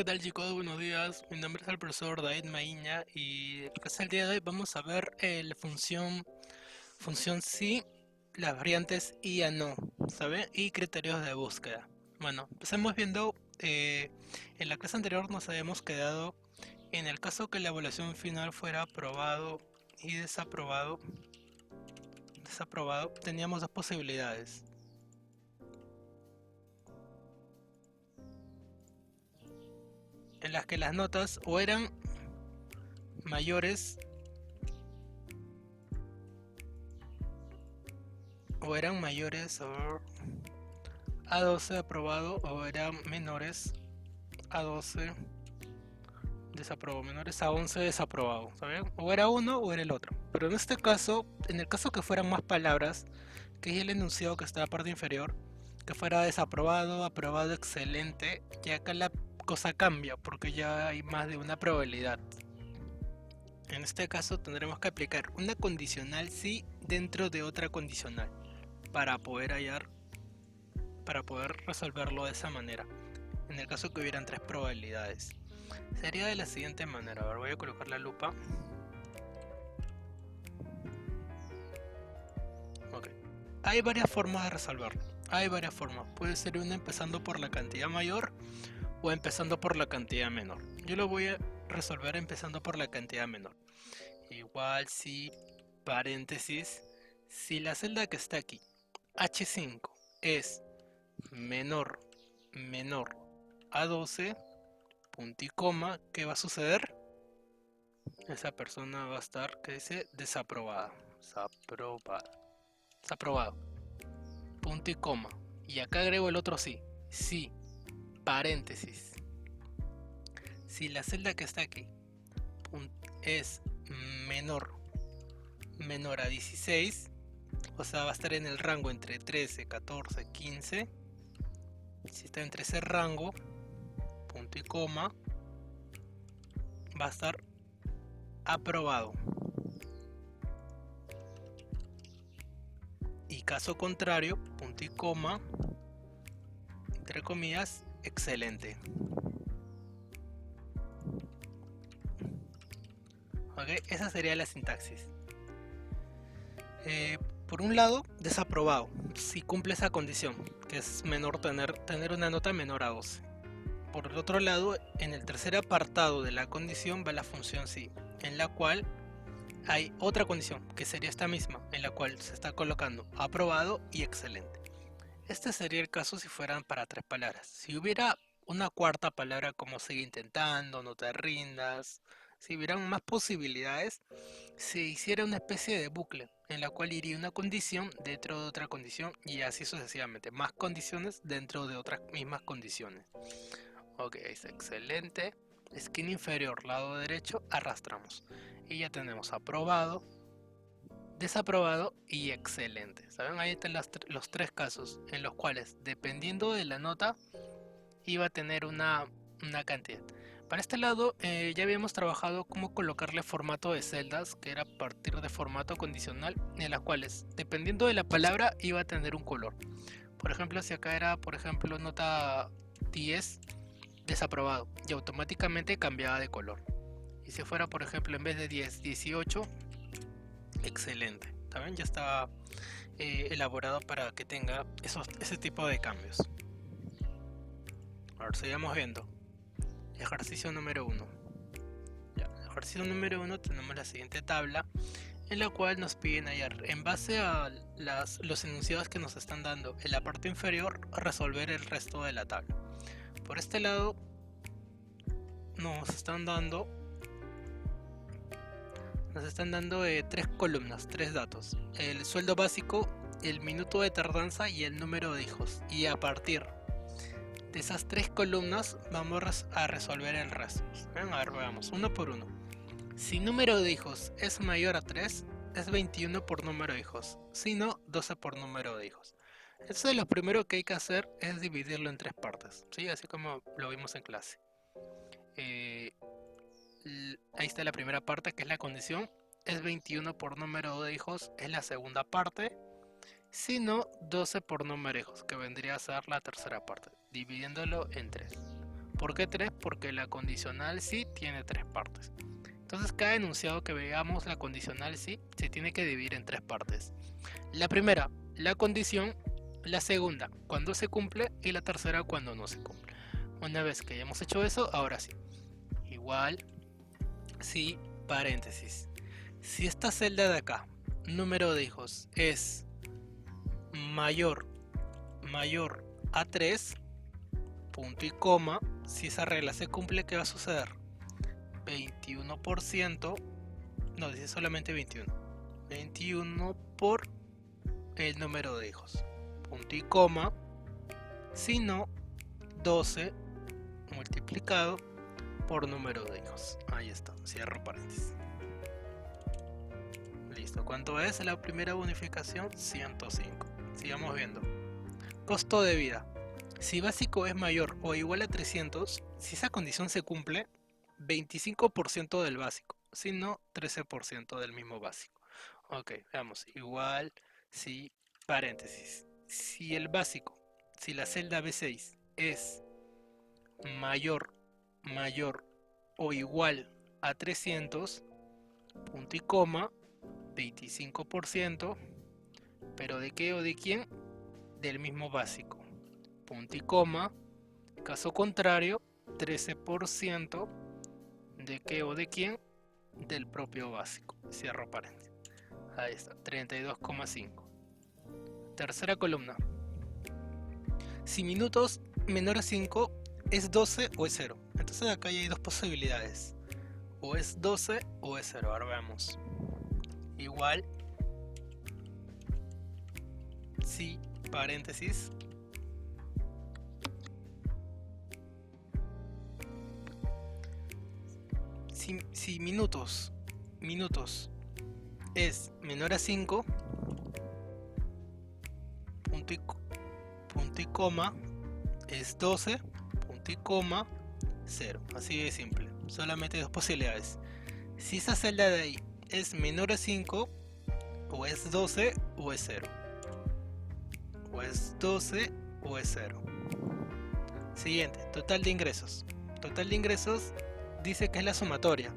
¿qué tal chicos? Buenos días. Mi nombre es el profesor David Maíña y el caso del día de hoy vamos a ver la función sí, las variantes y a no, ¿sabe? Y criterios de búsqueda. Bueno, empecemos viendo, en la clase anterior nos habíamos quedado en el caso que la evaluación final fuera aprobado y desaprobado, teníamos dos posibilidades, en las que las notas o eran mayores a 12 aprobado o eran menores a 12 desaprobado, menores a 11 desaprobado, ¿saben? O era uno o era el otro. Pero en este caso, en el caso que fueran más palabras, que es el enunciado que está en la parte inferior, que fuera desaprobado, aprobado, excelente, y acá la cosa cambia porque ya hay más de una probabilidad. En este caso tendremos que aplicar una condicional sí dentro de otra condicional para para poder resolverlo de esa manera. En el caso que hubieran tres probabilidades, sería de la siguiente manera. A ver, voy a colocar la lupa. Ok. Hay varias formas de resolverlo. Hay varias formas. Puede ser una empezando por la cantidad mayor o empezando por la cantidad menor. Yo lo voy a resolver empezando por la cantidad menor. Igual si, paréntesis, si la celda que está aquí, H5, es menor a 12, punto y coma, ¿qué va a suceder? Esa persona va a estar, que dice, desaprobado, punto y coma. Y acá agrego el otro sí, sí, paréntesis. Si la celda que está aquí es menor, menor a 16, o sea, va a estar en el rango entre 13, 14, 15. Si está entre ese rango, punto y coma, va a estar aprobado. Y caso contrario, punto y coma, entre comillas, excelente. ¿Ok? Esa sería la sintaxis. Por un lado, desaprobado, si cumple esa condición, que es menor tener una nota menor a 12. Por el otro lado, en el tercer apartado de la condición va la función sí, en la cual hay otra condición, que sería esta misma, en la cual se está colocando aprobado y excelente. Este sería el caso si fueran para tres palabras. Si hubiera una cuarta palabra como sigue intentando, no te rindas, si hubieran más posibilidades, se hiciera una especie de bucle en la cual iría una condición dentro de otra condición y así sucesivamente, más condiciones dentro de otras mismas condiciones. Ok, es excelente. Esquina inferior, lado derecho, arrastramos. Y ya tenemos aprobado, desaprobado y excelente. ¿Saben? Ahí están los tres casos en los cuales, dependiendo de la nota, iba a tener una cantidad. Para este lado ya habíamos trabajado cómo colocarle formato de celdas, que era a partir de formato condicional, en las cuales, dependiendo de la palabra, iba a tener un color. Por ejemplo, si acá era, por ejemplo, nota 10, desaprobado, y automáticamente cambiaba de color. Y si fuera, por ejemplo, en vez de 10, 18, excelente. ¿También? Ya estaba elaborado para que tenga ese tipo de cambios. A ver, sigamos viendo. Ejercicio número 1. Ya, ejercicio número 1 tenemos la siguiente tabla en la cual nos piden hallar, en base a los enunciados que nos están dando en la parte inferior, resolver el resto de la tabla. Por este lado nos están dando tres columnas, tres datos: el sueldo básico, el minuto de tardanza y el número de hijos. Y a partir de esas tres columnas vamos a resolver el resto. A ver, veamos uno por uno. Si número de hijos es mayor a 3, es 21 por número de hijos. Si no, 12 por número de hijos. Entonces lo primero que hay que hacer es dividirlo en tres partes, ¿sí? Así como lo vimos en clase. Eh, Ahí está la primera parte, que es la condición. Es 21 por número de hijos, es la segunda parte. Si no, 12 por número de hijos, que vendría a ser la tercera parte, dividiéndolo en 3. ¿Por qué 3? Porque la condicional sí tiene 3 partes. Entonces cada enunciado que veamos la condicional sí se tiene que dividir en 3 partes. La primera, la condición. La segunda, cuando se cumple. Y la tercera, cuando no se cumple. Una vez que hayamos hecho eso, ahora sí. Igual, si, paréntesis. Si esta celda de acá, número de hijos, es mayor a 3, punto y coma, si esa regla se cumple, ¿qué va a suceder? 21%, no, dice solamente 21 por el número de hijos, punto y coma, si no, 12 multiplicado por número de hijos. Ahí está, cierro paréntesis. Listo, ¿cuánto es la primera bonificación? 105. Sigamos viendo. Costo de vida. Si básico es mayor o igual a 300, si esa condición se cumple, 25% del básico, si no, 13% del mismo básico. Ok, veamos. Igual, si, paréntesis. Si el básico, si la celda B6 es mayor o igual a 300, punto y coma, 25%, pero ¿de qué o de quién? Del mismo básico, punto y coma, caso contrario, 13%, ¿de qué o de quién? Del propio básico, cierro paréntesis. Ahí está, 32,5. Tercera columna. Si minutos menor a 5 es 12 o es 0. Entonces acá ya hay dos posibilidades. O es 12 o es 0. Ahora veamos. Igual, si, paréntesis, si minutos es menor a 5, punto y coma, es 12, punto y coma, 0. Así de simple. Solamente dos posibilidades. Si esa celda de ahí es menor a 5, o es 12 o es 0. O es 12 o es 0. Siguiente, total de ingresos. Total de ingresos dice que es la sumatoria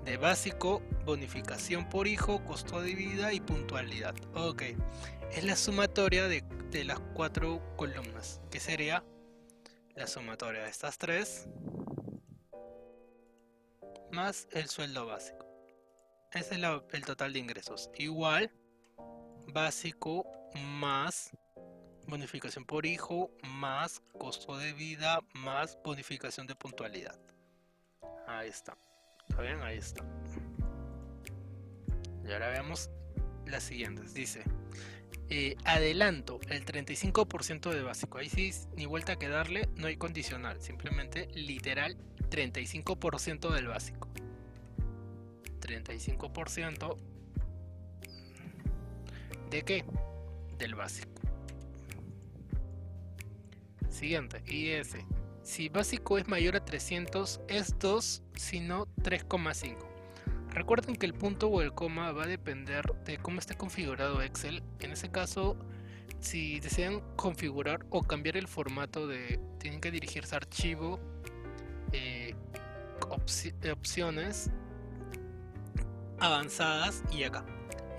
de básico, bonificación por hijo, costo de vida y puntualidad. Ok, es la sumatoria de las 4 columnas, que sería la sumatoria de estas 3 más el sueldo básico. Ese es el total de ingresos. Igual, básico más bonificación por hijo más costo de vida más bonificación de puntualidad. Ahí está. ¿Está bien? Ahí está. Y ahora vemos las siguientes. Dice, adelanto el 35% de básico. Ahí sí, ni vuelta que darle, no hay condicional. Simplemente literal 35% del básico. 35% ¿de qué? Del básico. Siguiente, IS. Si básico es mayor a 300, es 2, si no 3,5. Recuerden que el punto o el coma va a depender de cómo esté configurado Excel. En ese caso, si desean configurar o cambiar el formato, tienen que dirigirse a archivo, opciones, avanzadas y acá.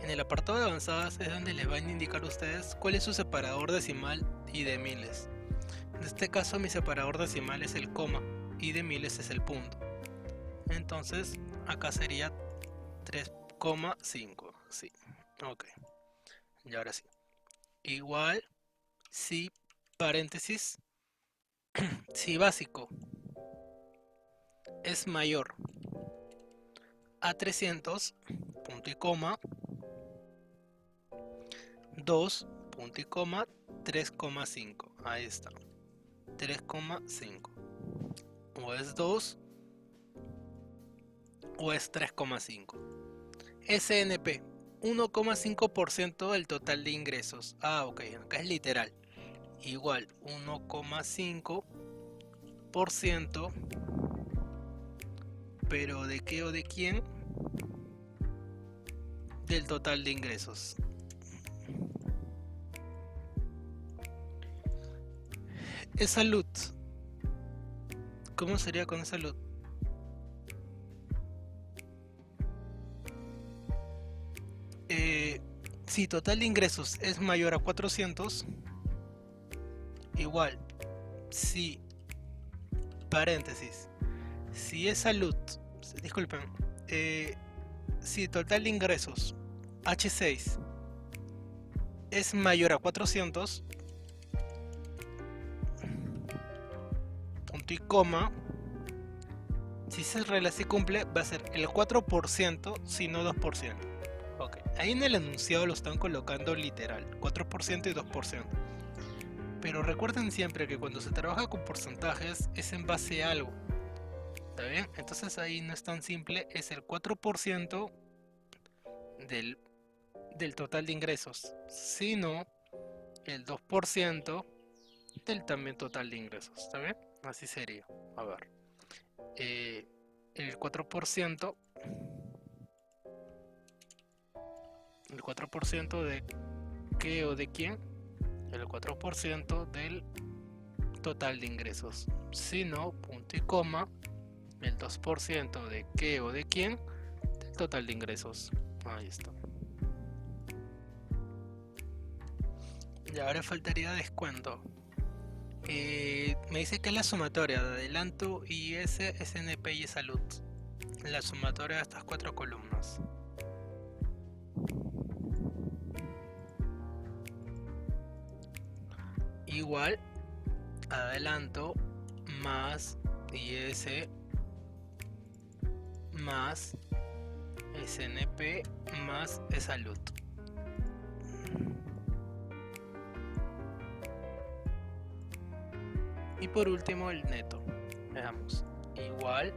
En el apartado de avanzadas es donde les van a indicar a ustedes cuál es su separador decimal y de miles. En este caso mi separador decimal es el coma y de miles es el punto. Entonces acá sería 3,5. Sí, ok. Y ahora sí. Igual si paréntesis, si básico es mayor a 300, punto y coma, 2, punto y coma, 3,5. Ahí está. 3,5. O es 2 o es 3,5. SNP, 1,5% del total de ingresos. Ah, ok, acá es literal. Igual, 1,5%, pero ¿de qué o de quién? Del total de ingresos. Es salud. ¿Cómo sería con salud? Si total de ingresos es mayor a 400, igual, si, paréntesis, si es salud, disculpen, si total de ingresos H6 es mayor a 400, punto y coma, si esa regla se cumple, va a ser el 4%, si no 2%. Ok, ahí en el enunciado lo están colocando literal, 4% y 2%. Pero recuerden siempre que cuando se trabaja con porcentajes es en base a algo. ¿Está bien? Entonces ahí no es tan simple, es el 4% del, del total de ingresos, sino el 2% del también total de ingresos. ¿Está bien? Así sería. A ver. El 4%, el 4% de qué o de quién, el 4% del total de ingresos, sino punto y coma, el 2% de qué o de quién, del total de ingresos. Ahí está. Y ahora faltaría descuento. Me dice que es la sumatoria de adelanto, IS, SNP y salud. La sumatoria de estas cuatro columnas. Igual adelanto más IS más SNP más salud. Y por último el neto. Veamos. Igual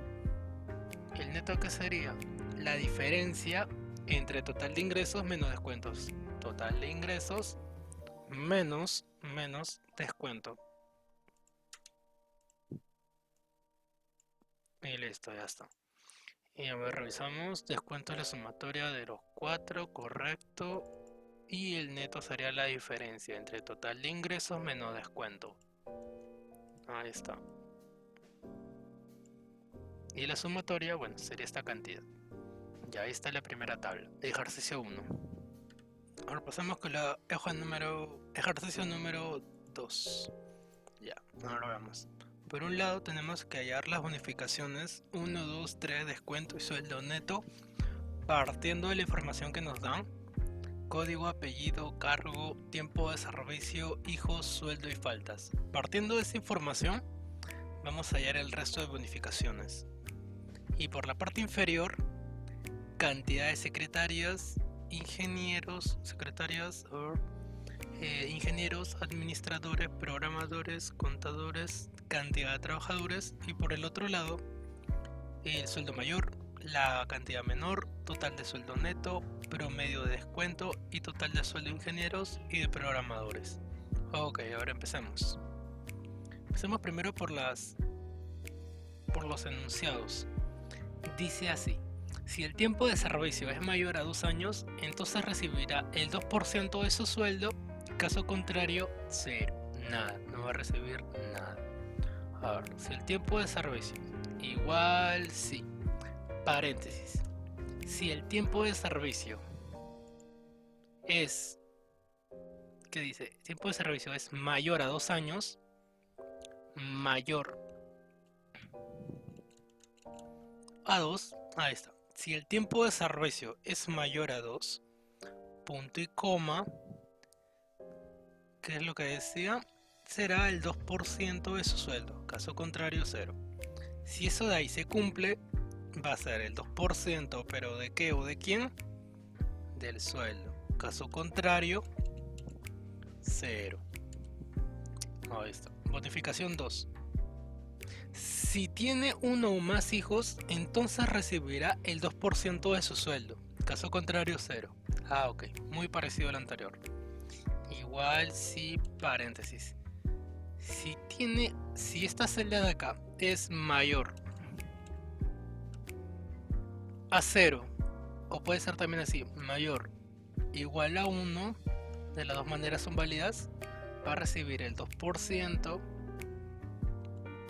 el neto, ¿qué sería? La diferencia entre total de ingresos menos descuentos. Total de ingresos menos descuento. Y listo, ya está. Y a ver, revisamos. Descuento de la sumatoria de los 4, correcto. Y el neto sería la diferencia entre total de ingresos menos descuento. Ahí está. Y la sumatoria, bueno, sería esta cantidad. Ya ahí está la primera tabla. Ejercicio 1. Ahora pasamos con la ejercicio número 2. Ya, ahora vamos. Por un lado tenemos que hallar las bonificaciones 1, 2, 3, descuento y sueldo neto, partiendo de la información que nos dan: código, apellido, cargo, tiempo de servicio, hijos, sueldo y faltas. Partiendo de esa información, vamos a hallar el resto de bonificaciones. Y por la parte inferior, cantidad de secretarias, ingenieros, ingenieros, administradores, programadores, contadores, cantidad de trabajadores. Y por el otro lado, el sueldo mayor, la cantidad menor, total de sueldo neto, promedio de descuento y total de sueldo de ingenieros y de programadores. Ok, ahora empecemos. Empecemos primero por los enunciados. Dice así: si el tiempo de servicio es mayor a 2 años, entonces recibirá el 2% de su sueldo. Caso contrario, 0. Nada, no va a recibir nada. A ver, si el tiempo de servicio igual sí. Paréntesis. Si el tiempo de servicio es, ¿qué dice? Tiempo de servicio es mayor a 2 años, mayor a 2, ahí está. Si el tiempo de servicio es mayor a 2, punto y coma, ¿qué es lo que decía? Será el 2% de su sueldo, caso contrario 0. Si eso de ahí se cumple, va a ser el 2%, pero ¿de qué o de quién? Del sueldo. Caso contrario, 0. Ahí está. Bonificación 2. Si tiene uno o más hijos, entonces recibirá el 2% de su sueldo. Caso contrario, 0. Ah, ok. Muy parecido al anterior. Igual si, paréntesis. Si esta celda de acá es mayor a 0, o puede ser también así, mayor igual a 1, de las dos maneras son válidas, va a recibir el 2%,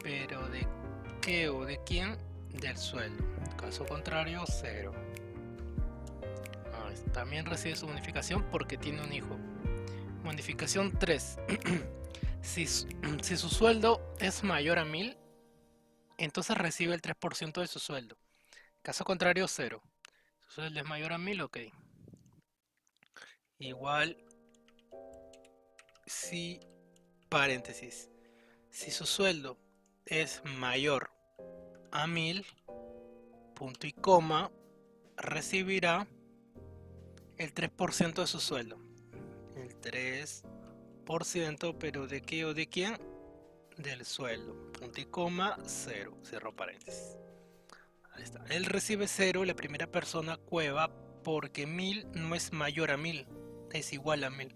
pero ¿de qué o de quién? Del sueldo. Caso contrario, 0. También recibe su bonificación porque tiene un hijo. Bonificación 3. Si su sueldo es mayor a 1000, entonces recibe el 3% de su sueldo. Caso contrario, 0. Su sueldo es mayor a 1000, ok. Igual si, paréntesis, si su sueldo es mayor a 1000, punto y coma, recibirá el 3% de su sueldo. El 3%, pero ¿de qué o de quién? Del sueldo. Punto y coma, 0. Cierro paréntesis. Ahí está. Él recibe 0, la primera persona Cueva, porque 1000 no es mayor a 1000, es igual a 1000.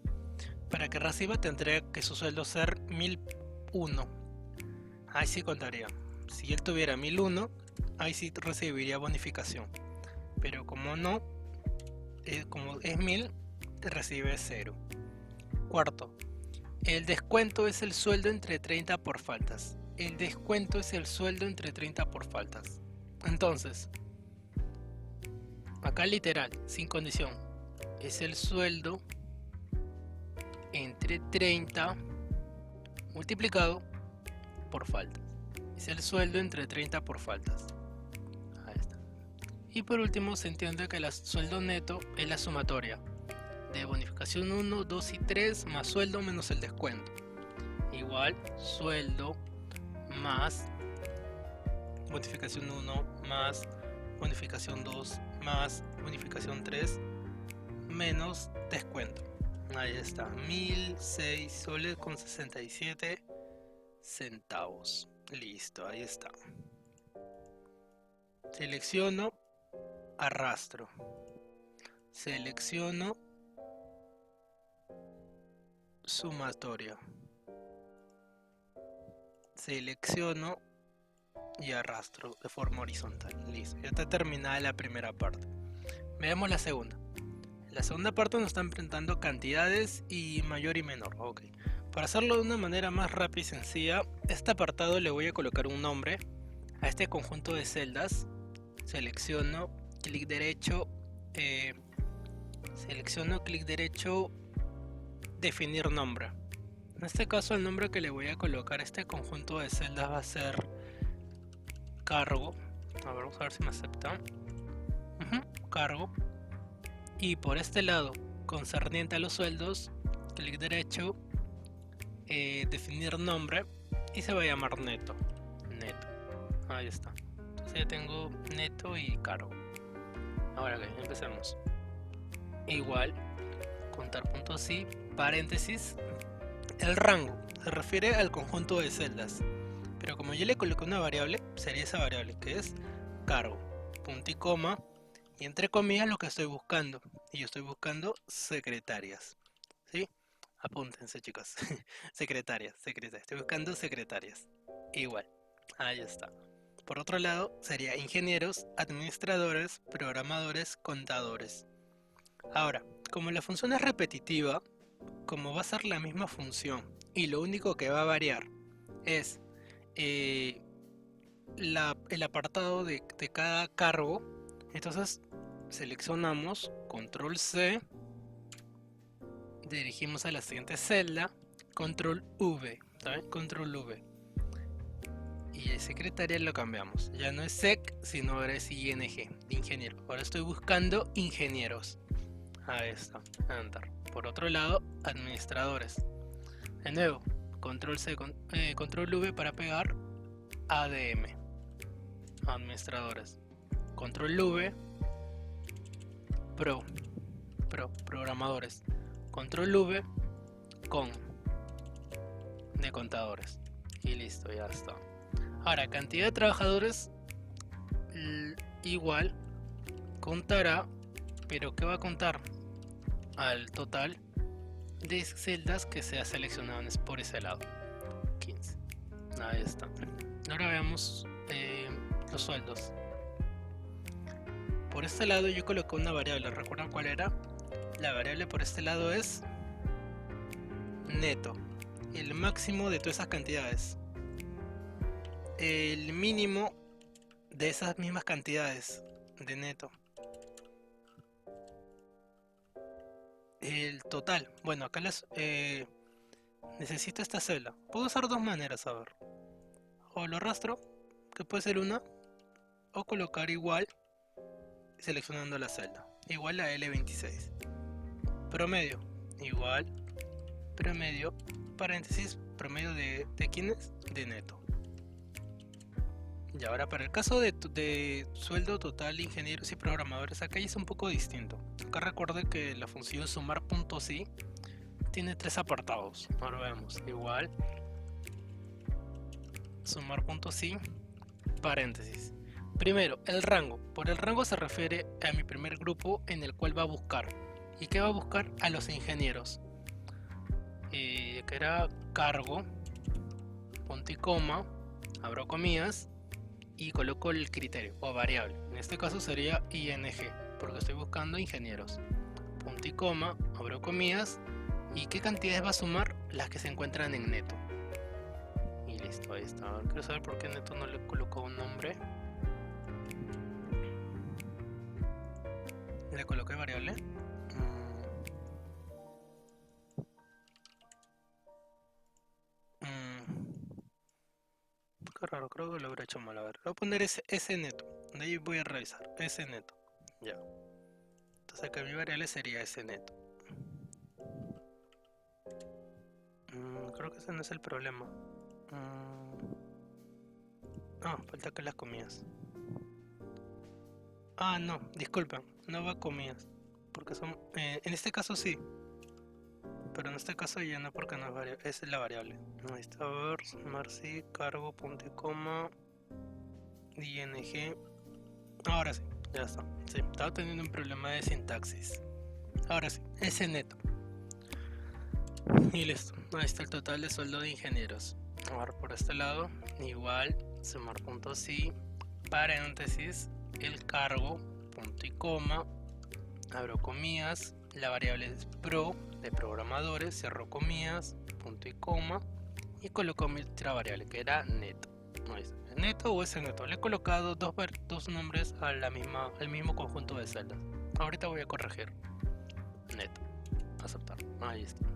Para que reciba tendría que su sueldo ser 1001. Ahí sí contaría. Si él tuviera 1001, ahí sí recibiría bonificación. Pero como no, como es 1000, recibe 0. Cuarto, el descuento es el sueldo entre 30 por faltas. El descuento es el sueldo entre 30 por faltas. Entonces, acá literal, sin condición, es el sueldo entre 30 multiplicado por faltas. Es el sueldo entre 30 por faltas. Ahí está. Y por último, se entiende que el sueldo neto es la sumatoria de bonificación 1, 2 y 3 más sueldo menos el descuento. Igual sueldo más bonificación 1 más bonificación 2 más bonificación 3 menos descuento. Ahí está, 1006 soles con 67 centavos. Listo, ahí está. Selecciono, arrastro. Selecciono sumatoria. Selecciono y arrastro de forma horizontal. Listo, ya está terminada la primera parte. Veamos la segunda. En la segunda parte nos están presentando cantidades y mayor y menor. Ok. Para hacerlo de una manera más rápida y sencilla, este apartado le voy a colocar un nombre a este conjunto de celdas. Selecciono, clic derecho, definir nombre. En este caso el nombre que le voy a colocar a este conjunto de celdas va a ser cargo. A ver, vamos a ver si me acepta. Cargo. Y por este lado, concerniente a los sueldos, clic derecho, definir nombre y se va a llamar neto. Neto. Ahí está. Entonces ya tengo neto y cargo. Ahora que empecemos. Igual, contar puntos y paréntesis. El rango se refiere al conjunto de celdas, pero como yo le coloqué una variable, sería esa variable que es cargo, punto y coma, y entre comillas lo que estoy buscando, y yo estoy buscando secretarias, ¿sí? Apúntense, chicos. secretarias, estoy buscando secretarias. Igual, ahí está. Por otro lado, sería ingenieros, administradores, programadores, contadores. Ahora, como la función es repetitiva, como va a ser la misma función y lo único que va a variar es el apartado de cada cargo, entonces seleccionamos control C, dirigimos a la siguiente celda, control V, ¿saben? Control V, y el secretaria lo cambiamos, ya no es sec sino ahora es ing, de ingeniero. Ahora estoy buscando ingenieros. Ahí está, enter. Por otro lado, administradores. De nuevo, control C, control V para pegar ADM. Administradores. Control V, programadores. Control V, con, de contadores. Y listo, ya está. Ahora, cantidad de trabajadores, igual, contará, pero ¿qué va a contar? Al total de celdas que se ha seleccionado por ese lado. 15. Ahí está. Ahora veamos los sueldos. Por este lado yo coloqué una variable. ¿Recuerdan cuál era? La variable por este lado es neto. El máximo de todas esas cantidades. el mínimo de esas mismas cantidades de neto. El total. Bueno, acá necesito esta celda. Puedo usar dos maneras, a ver. O lo arrastro, que puede ser una, o colocar igual, seleccionando la celda. Igual a L26. Promedio, igual, promedio, paréntesis, promedio de quién es, de neto. Y ahora para el caso de sueldo total de ingenieros y programadores, acá ya es un poco distinto. Acá recuerde que la función sumar.si tiene tres apartados. Ahora vemos, igual, sumar.si, paréntesis. Primero, el rango. Por el rango se refiere a mi primer grupo en el cual va a buscar. ¿Y qué va a buscar? A los ingenieros. Que era cargo, punto y coma, abro comillas, y coloco el criterio o variable. En este caso sería ing, porque estoy buscando ingenieros. Punto y coma, abro comillas, y qué cantidades va a sumar, las que se encuentran en neto. Y listo, ahí está. Ahora quiero saber por qué neto no le colocó un nombre. Le coloqué variable. Qué raro, creo que lo habré hecho mal. A ver, voy a poner ese neto. De ahí voy a revisar. Ese neto. Ya. Entonces acá mi variable sería ese neto. Creo que ese no es el problema. Falta que las comidas. No, disculpen. No va comidas. Porque son... en este caso sí. Pero en este caso ya no, porque no es variable. Es la variable. Ahí está, a ver. Sumar sí, cargo, punto y coma. ing. Ahora sí, ya está. Sí, estaba teniendo un problema de sintaxis. Ahora sí, ese neto. Y listo. Ahí está el total de sueldo de ingenieros. Ahora por este lado, igual, sumar.si, paréntesis, el cargo, punto y coma, abro comillas, la variable es pro, de programadores, cierro comillas, punto y coma, y coloco mi otra variable que era neto. Ahí está. Neto o ese neto. Le he colocado dos nombres al mismo conjunto de celdas. Ahorita voy a corregir. Neto. Aceptar. Ahí está.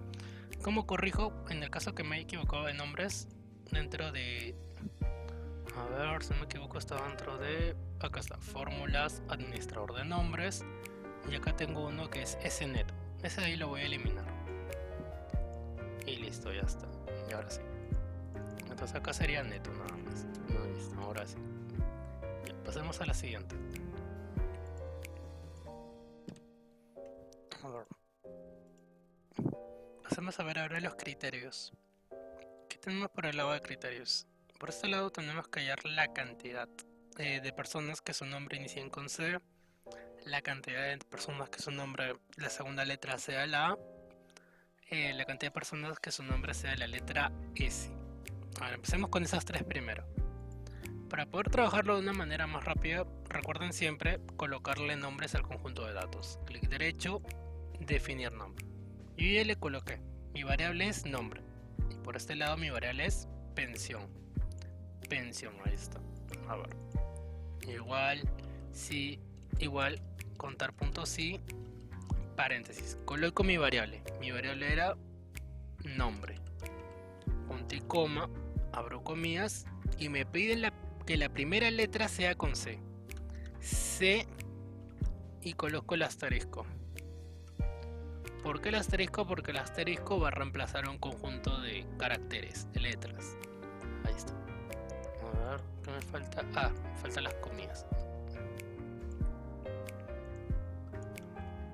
¿Cómo corrijo? En el caso que me he equivocado de nombres, dentro de... A ver, si no me equivoco, está dentro de... Acá está, fórmulas, administrador de nombres. Y acá tengo uno que es ese neto. Ese de ahí lo voy a eliminar. Y listo, ya está. Y ahora sí. Entonces acá sería neto nada más. Listo, ahora sí. Ya, pasemos a la siguiente. A ver. Pasemos a ver ahora los criterios. ¿Qué tenemos por el lado de criterios? Por este lado tenemos que hallar la cantidad de personas que su nombre inicien con C, la cantidad de personas que su nombre, la segunda letra sea la A, la cantidad de personas que su nombre sea la letra S. Ahora empecemos con esas tres primero. Para poder trabajarlo de una manera más rápida, recuerden siempre colocarle nombres al conjunto de datos. Clic derecho, definir nombre. Yo ya le coloqué, mi variable es nombre. Y por este lado mi variable es pensión. Pensión, ahí está. A ver. Igual, contar punto sí, paréntesis. Coloco mi variable. Mi variable era nombre. Punto y coma, abro comillas y me piden que la primera letra sea con C. C y coloco el asterisco. ¿Por qué el asterisco? Porque el asterisco va a reemplazar un conjunto de caracteres, de letras. Ahí está. A ver, ¿qué me falta? Me faltan las comillas.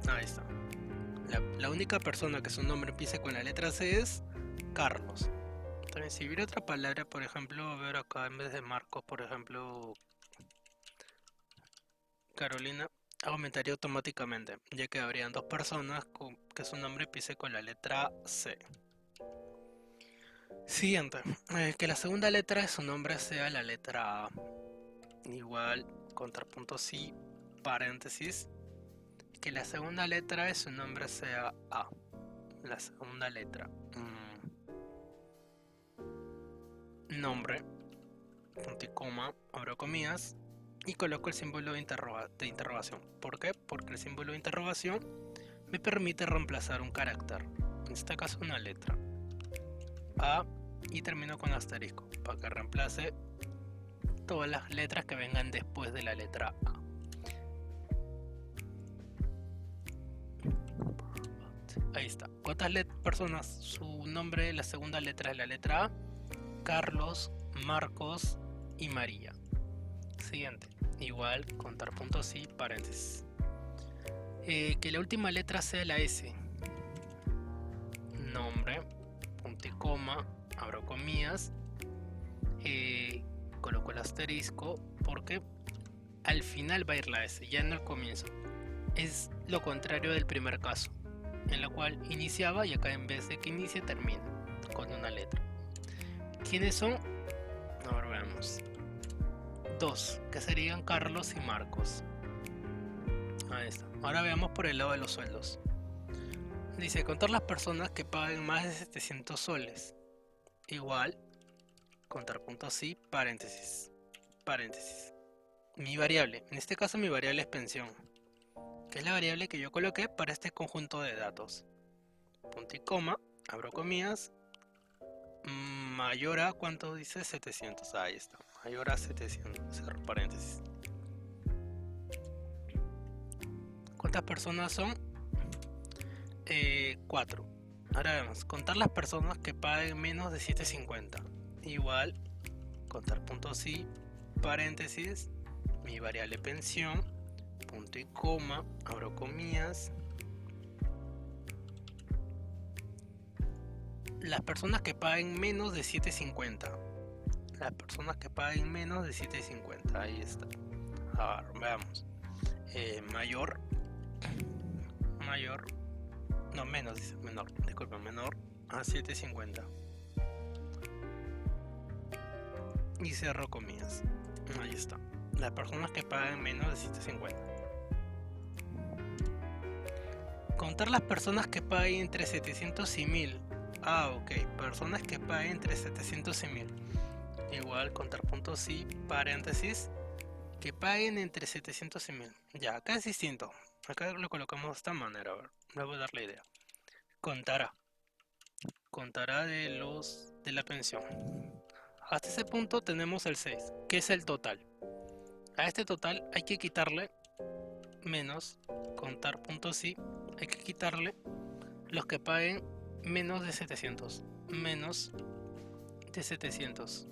Ahí está. La única persona que su nombre empiece con la letra C es Carlos. También si hubiera otra palabra, por ejemplo, a ver acá en vez de Marcos, por ejemplo, Carolina, aumentaría automáticamente, ya que habrían dos personas que su nombre empiece con la letra C. Siguiente, que la segunda letra de su nombre sea la letra A. Igual, contrapunto sí, paréntesis. Que la segunda letra de su nombre sea A. La segunda letra. Nombre. punto y coma, abro comillas, y coloco el símbolo de interrogación. ¿Por qué? Porque el símbolo de interrogación me permite reemplazar un carácter, en este caso una letra A, y termino con asterisco para que reemplace todas las letras que vengan después de la letra A. Ahí está. ¿Cuántas personas? Su nombre, la segunda letra es la letra A. Carlos, Marcos y María. Siguiente. Igual, contar puntos y paréntesis. Que la última letra sea la S. Nombre, punto y coma, abro comillas. Coloco el asterisco porque al final va a ir la S, ya no al comienzo. Es lo contrario del primer caso, en la cual iniciaba y acá en vez de que inicie termina con una letra. ¿Quiénes son? Ahora veamos. Dos, que serían Carlos y Marcos. Ahí está. Ahora veamos por el lado de los sueldos. Dice contar las personas que paguen más de 700 soles. Igual, contar puntos y paréntesis. Paréntesis. Mi variable, en este caso mi variable es pensión, que es la variable que yo coloqué para este conjunto de datos. Punto y coma, abro comillas, mayor a, ¿cuánto dice? 700, ahí está, mayor a 700, cierro paréntesis. ¿Cuántas personas son? 4. Ahora vemos, contar las personas que paguen menos de 750. Igual, contar puntos y paréntesis, mi variable pensión, punto y coma, abro comillas. Las personas que paguen menos de 750. Las personas que paguen menos de 750. Ahí está. Ahora, veamos. Mayor. No, menos, dice. Menor. Disculpa, menor a 750. Y cierro comillas. Ahí está. Las personas que paguen menos de 750. Contar las personas que paguen entre 700 y 1000. Ah, ok. Personas que paguen entre 700 y 1000. Igual contar puntos y paréntesis. Que paguen entre 700 y 1000. Ya, acá es distinto. Acá lo colocamos de esta manera. A ver, les voy a dar la idea. Contará. Contará de la pensión. Hasta ese punto tenemos el 6, que es el total. A este total hay que quitarle menos, contar puntos y, hay que quitarle los que paguen menos de 700. Menos de 700.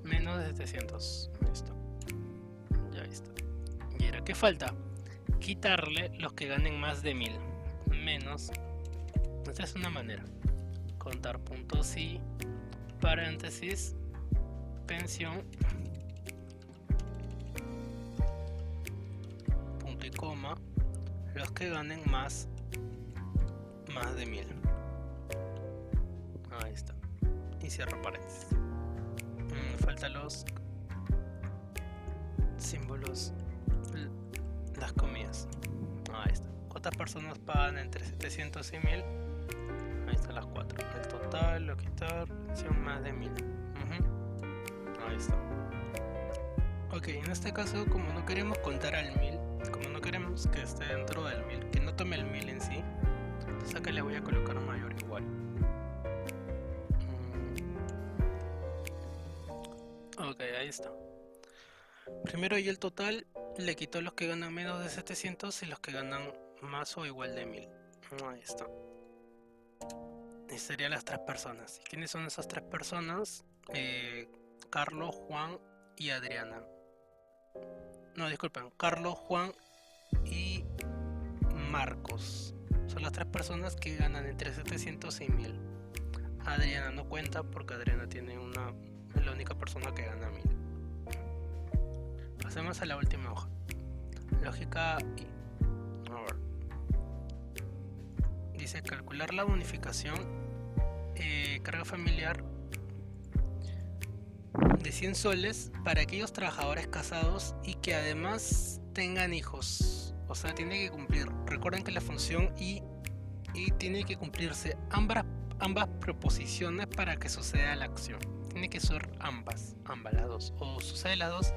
Menos de 700. Listo. Ya está. Y ahora, ¿qué falta? Quitarle los que ganen más de 1000. Menos. Esta es una manera. Contar puntos y paréntesis. Pensión. Punto y coma. Los que ganen más de 1000. Ahí está. Y cierro paréntesis. Faltan los símbolos, las comillas. Ahí está. ¿Cuántas personas pagan entre 700 y 1000? Ahí están las 4. El total, lo quitar, son más de 1000. Ahí está. Ok, en este caso, como no queremos contar al 1000, como no queremos que esté dentro del 1000, que no tome el 1000 en sí, entonces acá le voy a colocar un mayor igual. Ok, ahí está. Primero y el total, le quito los que ganan menos de 700 y los que ganan más o igual de 1000. Ahí está. Y serían las 3 personas. ¿Y quiénes son esas 3 personas? Carlos, Juan y Adriana. No, disculpen. Carlos, Juan y Marcos. Son las 3 personas que ganan entre 700 y 1000. Adriana no cuenta porque Adriana es la única persona que gana 1000. Pasemos a la última hoja. Lógica y... A ver. Dice calcular la bonificación. Carga familiar. de 100 soles para aquellos trabajadores casados y que además tengan hijos. O sea, tiene que cumplir. Recuerden que la función y tiene que cumplirse ambas proposiciones para que suceda la acción. Tiene que ser ambas las dos. O sucede las dos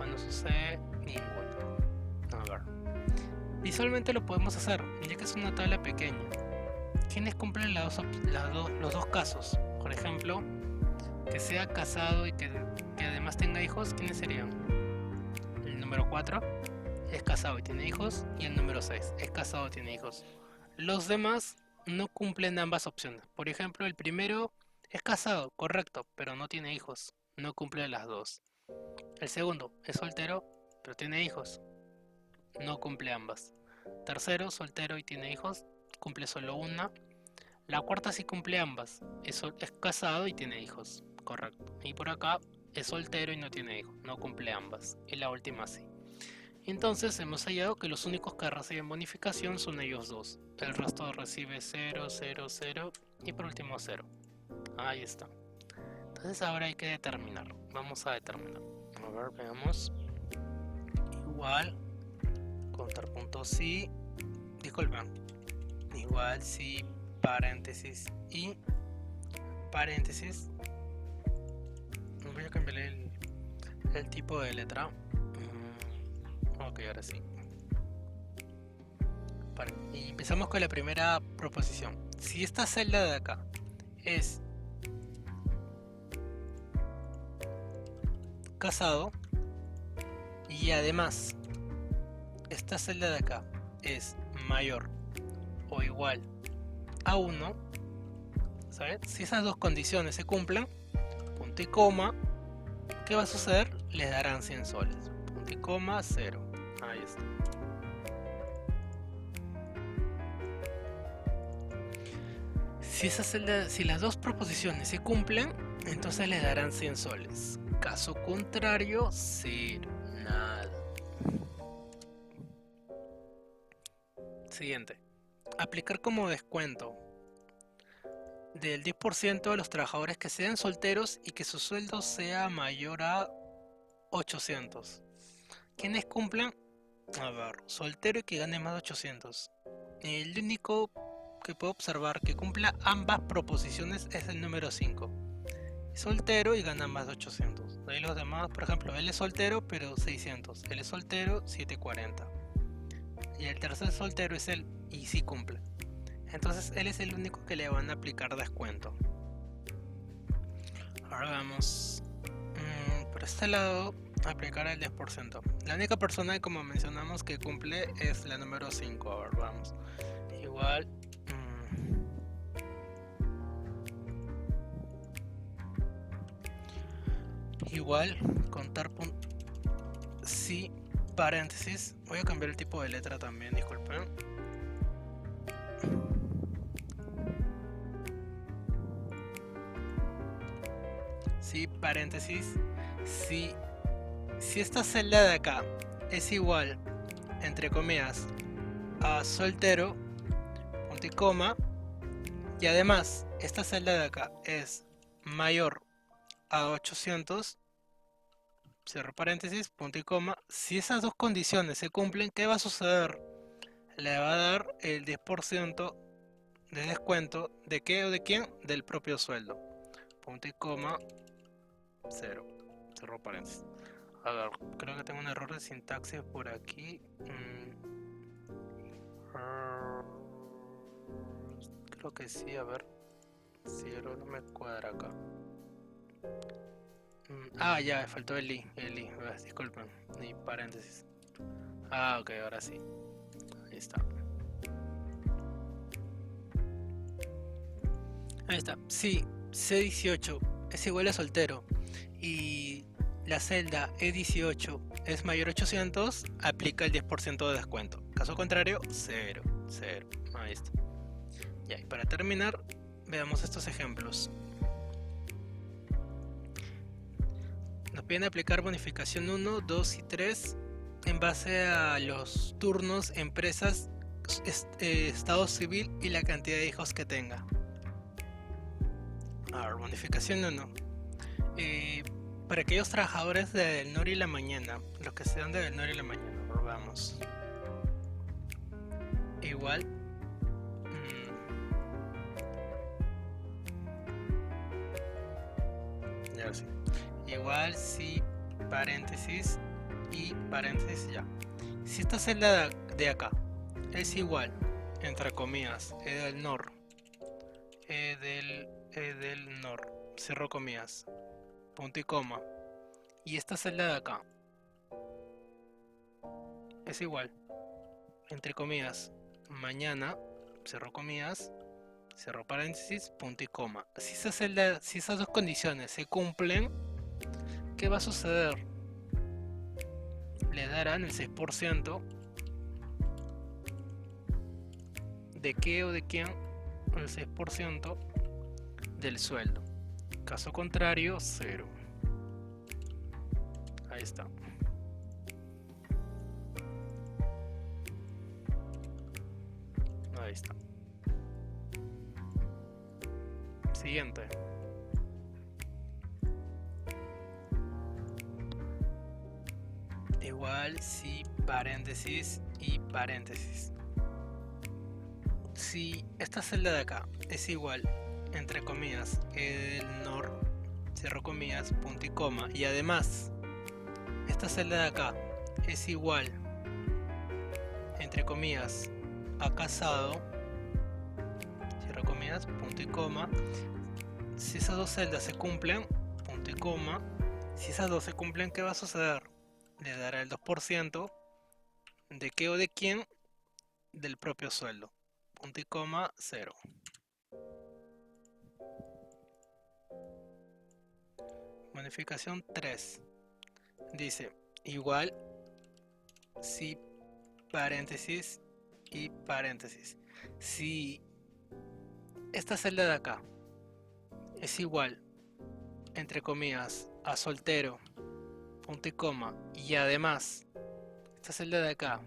o no sucede ninguna. A ver. Visualmente lo podemos hacer, ya que es una tabla pequeña. ¿Quiénes cumplen los dos casos? Por ejemplo, que sea casado y que además tenga hijos, ¿quiénes serían? El número 4 es casado y tiene hijos, y el número 6 es casado y tiene hijos. Los demás no cumplen ambas opciones. Por ejemplo, el primero es casado, correcto, pero no tiene hijos, no cumple las dos. El segundo es soltero, pero tiene hijos, no cumple ambas. Tercero, soltero y tiene hijos, cumple solo una. La cuarta sí cumple ambas, es casado y tiene hijos, correcto. Y por acá es soltero y no tiene hijos, no cumple ambas. Y la última sí. Entonces hemos hallado que los únicos que reciben bonificación son ellos dos. El resto recibe 0, 0, 0 y por último 0. Ahí está. Entonces ahora hay que determinar. Vamos a determinar. A ver, veamos. Igual, contar puntos sí. Disculpen. Igual sí, paréntesis y paréntesis. Voy a cambiar el tipo de letra. Ok, ahora sí. Y empezamos con la primera proposición. Si esta celda de acá es casado y además esta celda de acá es mayor o igual a 1, ¿sabes? Si esas dos condiciones se cumplen, punto y coma, ¿qué va a suceder? Les darán 100 soles. Punto y coma, 0. Ahí está. Si las dos proposiciones se cumplen, entonces les darán 100 soles. Caso contrario, 0. Nada. Siguiente. Aplicar como descuento del 10% de los trabajadores que sean solteros y que su sueldo sea mayor a 800. ¿Quiénes cumplen? A ver, soltero y que gane más de 800. El único que puedo observar que cumpla ambas proposiciones es el número 5. Soltero y gana más de 800. De ahí los demás, por ejemplo, él es soltero pero 600. Él es soltero 740. Y el tercer soltero es él y sí cumple. Entonces él es el único que le van a aplicar descuento. Ahora vamos. Por este lado, aplicar el 10%. La única persona, como mencionamos, que cumple es la número 5. A ver, vamos. Igual. Igual, contar sí, paréntesis. Voy a cambiar el tipo de letra también, disculpen. Sí, paréntesis. Si esta celda de acá es igual, entre comillas, a soltero, punto y coma, y además esta celda de acá es mayor a 800, cierro paréntesis, punto y coma, si esas dos condiciones se cumplen, ¿qué va a suceder? Le va a dar el 10% de descuento. ¿De qué o de quién? Del propio sueldo. Punto y coma, 0. Cerro paréntesis. A ver, creo que tengo un error de sintaxis por aquí. Creo que sí, a ver. Si algo no me cuadra acá. Ya, me faltó el i. Disculpen. Y paréntesis. Ok, ahora sí. Ahí está. Ahí está. Sí, C18 es igual a soltero y la celda E18 es mayor a 800, aplica el 10% de descuento. Caso contrario, 0. Ahí está. Ya, y para terminar, veamos estos ejemplos. Nos piden aplicar bonificación 1, 2 y 3 en base a los turnos, empresas, estado civil y la cantidad de hijos que tenga. A ver, bonificación 1. Para aquellos trabajadores de Del Nor y La Mañana, los que sean de Del Nor y La Mañana, probamos. Igual. Ya sí. Igual si paréntesis y paréntesis ya. Si esta celda de acá es igual, entre comillas, E del Nor, E del Nor, cierro comillas, punto y coma, y esta celda de acá es igual, entre comillas, mañana, cierro comillas, cierro paréntesis, punto y coma. Si esas dos condiciones se cumplen, ¿qué va a suceder? Le darán el 6% de qué o de quién, el 6% del sueldo. Caso contrario, 0. Ahí está. Ahí está. Siguiente. Igual si paréntesis y paréntesis. Si esta celda de acá es igual, entre comillas, E del Nor, cierro comillas, punto y coma, y además esta celda de acá es igual, entre comillas, a Casado, cierro comillas, punto y coma. Si esas dos celdas se cumplen, punto y coma. Si esas dos se cumplen, ¿qué va a suceder? Le dará el 2% de qué o de quién, del propio sueldo, punto y coma, 0. Bonificación 3 dice igual si paréntesis y paréntesis. Si esta celda de acá es igual, entre comillas, a soltero, punto y coma, y además esta celda de acá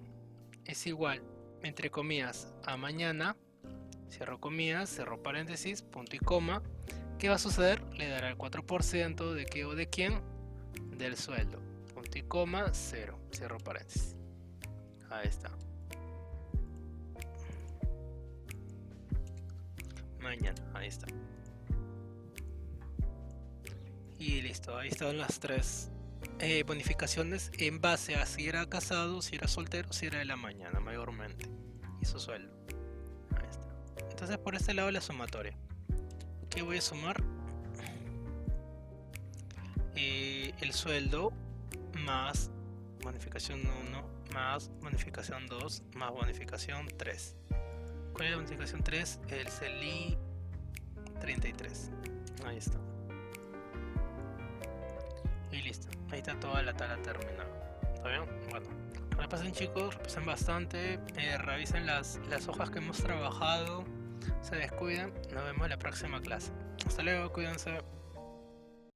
es igual, entre comillas, a mañana, cierro comillas, cierro paréntesis, punto y coma, ¿qué va a suceder? Le dará el 4% de qué o de quién, del sueldo, punto y coma, 0, cierro paréntesis. Ahí está. Mañana, ahí está. Y listo, ahí están las tres bonificaciones en base a si era casado, si era soltero, si era de la mañana mayormente, y su sueldo. Ahí está. Entonces por este lado la sumatoria. ¿Qué voy a sumar? El sueldo más bonificación 1 más bonificación 2 más bonificación 3. ¿Cuál es la bonificación 3? El CELI 33. Ahí está. Y listo. Ahí está toda la tabla terminada. ¿Está bien? Bueno. Repasen chicos, repasen bastante. Revisen las hojas que hemos trabajado. Se descuiden. Nos vemos en la próxima clase. Hasta luego, cuídense.